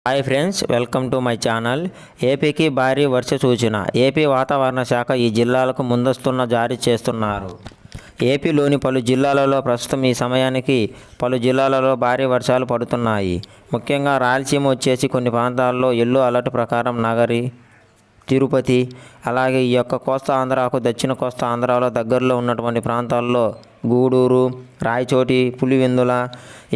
Hi friends, welcome to my channel. ఏపీకి భారీ వర్ష సూచన. ఏపీ వాతావరణ శాఖ ఈ జిల్లాలకు ముందస్తున్న జారీ చేస్తున్నారు. ఏపీలోని పలు జిల్లాలలో ప్రస్తుతం ఈ సమయానికి పలు జిల్లాలలో భారీ వర్షాలు పడుతున్నాయి. ముఖ్యంగా రాయలసీమ వచ్చేసి కొన్ని ప్రాంతాల్లో ఎల్లో అలర్ట్ ప్రకారం నగరి, తిరుపతి, అలాగే ఈ యొక్క కోస్తా ఆంధ్రాకు దక్షిణ కోస్తా ఆంధ్రాలో దగ్గరలో ఉన్నటువంటి ప్రాంతాల్లో గూడూరు, రాయచోటి, పులివెందుల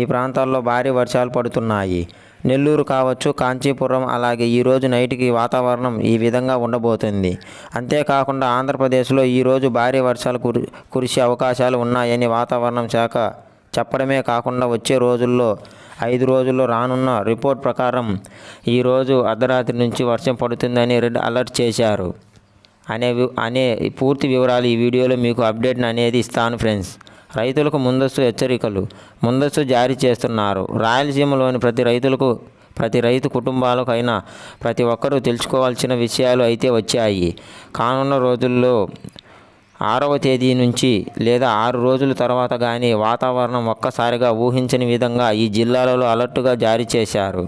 ఈ ప్రాంతాల్లో భారీ వర్షాలు పడుతున్నాయి. నెల్లూరు కావచ్చు, కాంచీపురం, అలాగే ఈరోజు నైట్కి వాతావరణం ఈ విధంగా ఉండబోతుంది. అంతేకాకుండా ఆంధ్రప్రదేశ్లో ఈరోజు భారీ వర్షాలు కురిసే అవకాశాలు ఉన్నాయని వాతావరణం శాఖ చెప్పడమే కాకుండా వచ్చే రోజుల్లో 5 రోజుల్లో రానున్న రిపోర్ట్ ప్రకారం ఈరోజు అర్ధరాత్రి నుంచి వర్షం పడుతుందని రెడ్ అలర్ట్ చేశారు. అనే పూర్తి వివరాలు ఈ వీడియోలో మీకు అప్డేట్ అనేది ఇస్తాను ఫ్రెండ్స్. రైతులకు ముందస్తు హెచ్చరికలు ముందస్తు జారీ చేస్తున్నారు. రాయలసీమలోని ప్రతి రైతు కుటుంబాలకు అయినా ప్రతి ఒక్కరూ తెలుసుకోవాల్సిన విషయాలు అయితే వచ్చాయి. కానున్న రోజుల్లో 6వ తేదీ నుంచి లేదా 6 రోజుల తర్వాత కానీ వాతావరణం ఒక్కసారిగా ఊహించని విధంగా ఈ జిల్లాలలో అలర్టుగా జారీ చేశారు.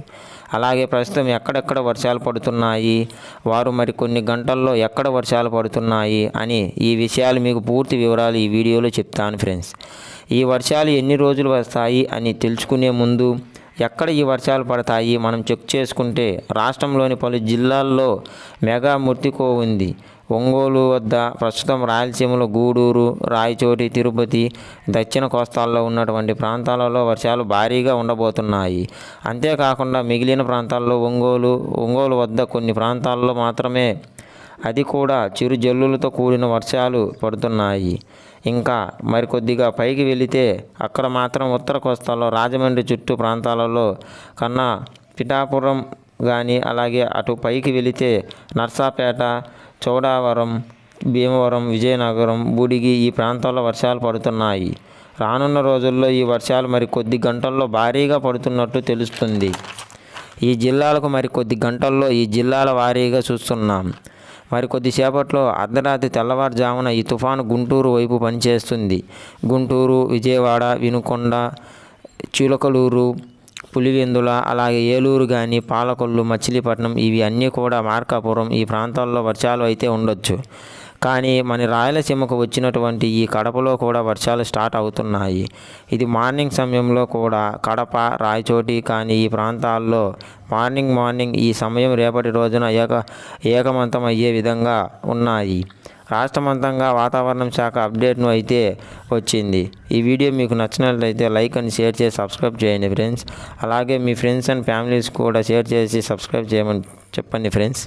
అలాగే ప్రస్తుతం ఎక్కడెక్కడ వర్షాలు పడుతున్నాయి, వారు మరి కొన్ని గంటల్లో ఎక్కడ వర్షాలు పడుతున్నాయి అని ఈ విషయాలు మీకు పూర్తి వివరాలు ఈ వీడియోలో చెప్తాను ఫ్రెండ్స్. ఈ వర్షాలు ఎన్ని రోజులు వస్తాయి అని తెలుసుకునే ముందు ఎక్కడ ఈ వర్షాలు పడతాయి మనం చెక్ చేసుకుంటే రాష్ట్రంలోని పలు జిల్లాల్లో మెగా ముర్తికో ఉంది. ఒంగోలు వద్ద ప్రస్తుతం రాయలసీమలో గూడూరు, రాయచోటి, తిరుపతి, దక్షిణ కోస్తాల్లో ఉన్నటువంటి ప్రాంతాలలో వర్షాలు భారీగా ఉండబోతున్నాయి. అంతేకాకుండా మిగిలిన ప్రాంతాల్లో ఒంగోలు వద్ద కొన్ని ప్రాంతాల్లో మాత్రమే, అది కూడా చిరు జల్లులతో కూడిన వర్షాలు పడుతున్నాయి. ఇంకా మరికొద్దిగా పైకి వెళితే అక్కడ మాత్రం ఉత్తర కోస్తాలో రాజమండ్రి చుట్టూ ప్రాంతాలలో కన్నా పిఠాపురం కానీ, అలాగే అటు పైకి వెళితే నర్సాపేట, చౌడవరం, భీమవరం, విజయనగరం, బుడిగి ఈ ప్రాంతాల్లో వర్షాలు పడుతున్నాయి. రానున్న రోజుల్లో ఈ వర్షాలు మరి కొద్ది గంటల్లో భారీగా పడుతున్నట్టు తెలుస్తుంది. ఈ జిల్లాలకు మరి కొద్ది గంటల్లో ఈ జిల్లాల వారీగా చూస్తున్నాం. మరి కొద్దిసేపట్లో అర్ధరాత్రి తెల్లవారుజామున ఈ తుఫాను గుంటూరు వైపు పనిచేస్తుంది. గుంటూరు, విజయవాడ, వినుకొండ, చిలకలూరు, పులివెందుల, అలాగే ఏలూరు కానీ, పాలకొల్లు, మచిలీపట్నం ఇవి అన్నీ కూడా మార్కాపురం ఈ ప్రాంతాల్లో వర్షాలు అయితే ఉండొచ్చు. కానీ మన రాయలసీమకు వచ్చినటువంటి ఈ కడపలో కూడా వర్షాలు స్టార్ట్ అవుతున్నాయి. ఇది మార్నింగ్ సమయంలో కూడా కడప, రాయచోటి కానీ ఈ ప్రాంతాల్లో మార్నింగ్ ఈ సమయం రేపటి రోజున ఏకమంతం అయ్యే విధంగా ఉన్నాయి. రాష్ట్రమంతంగా వాతావరణం శాఖ అప్డేట్ను అయితే వచ్చింది. ఈ వీడియో మీకు నచ్చినట్లయితే లైక్ అండ్ షేర్ చేసి సబ్స్క్రైబ్ చేయండి ఫ్రెండ్స్. అలాగే మీ ఫ్రెండ్స్ అండ్ ఫ్యామిలీస్ కూడా షేర్ చేసి సబ్స్క్రైబ్ చేయమని చెప్పండి ఫ్రెండ్స్.